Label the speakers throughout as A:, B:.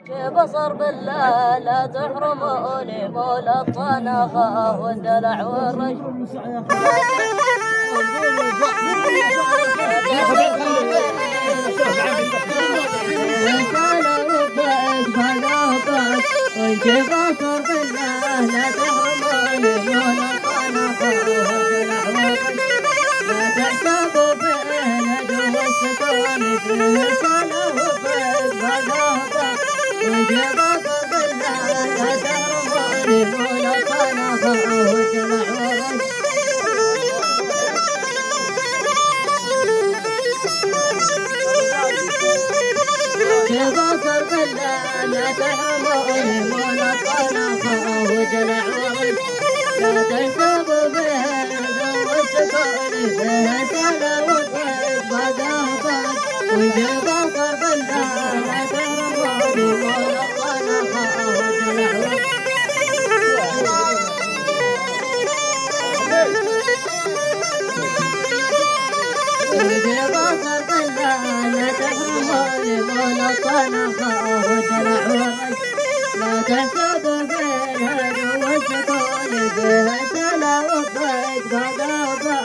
A: بصر بالله لا تحرموني مولى الطنخة والدلع والرش وانت بصر بالله لا تحرموني مولى الطنخة والدلع والرش لا تحسبوا بالهد والسكون فيه سنة وفيه بغابة وانت بصر بالله لا تحرموني مولى الطنخة والدلع والرش بصر بالله لا تحرموني مولى الطنخة ودلع ورش لا تحسبوا بالهد والسكون فيه سنة وفيه بغابة وانت بصر بالله لا تحرموني مولى الطنخة ودلع ورش بصر بالله لا تحرموني مولى الطنخة والدلع والرش لا تحسبوا بالهد والسكون فيه سنة وفيه بغابة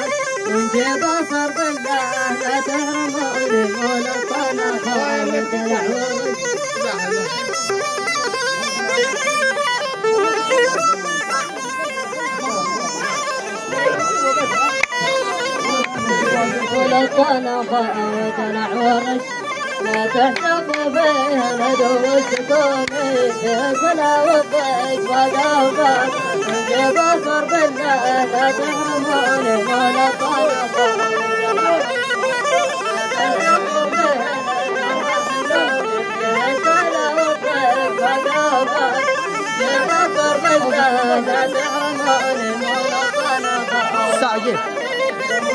A: وانت بصر بالله لا تحرموني مولى الطنخة والدلع والرش مولى الطنخة ودلع ورش لا تحسبوا فيها الهدو والسكون فيها سنة وفيه بغابة وانت بصر بالله لا تحرموني مولى الطنخة ودلع ورش لا تحسبوا فيها فيها سنة وفيه بغابة وانت بصر بالله لا تحرموني مولى الطنخة
B: ساجد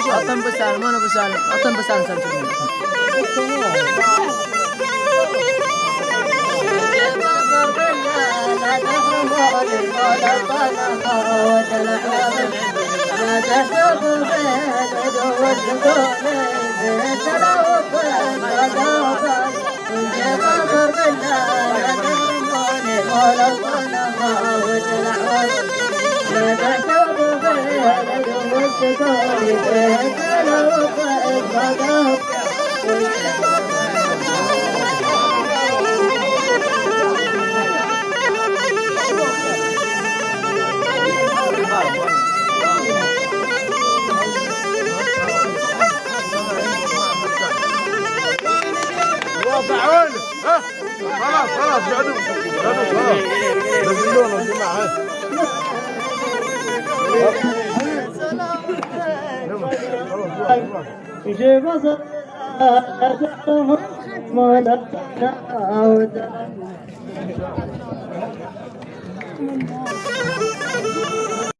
B: أطن بسالم أنا بسالم أطن بسالم سالم
A: بصر بالله لا تحرموني مولى الطنخة ودلع ورش لا تحسبوا بالهد والسكون فيه سنة وفيه بغابة وانت بصر بالله لا تحرموني مولى الطنخة ودلع ورش لا تحسبوا بالهد والسكون فيه سنة وفيه بغابة
C: وافعون ها خلاص قعدوا خلاص نزلونا الجماعة
A: يجي بصر لا تحرموني مولى الطنخة والدلع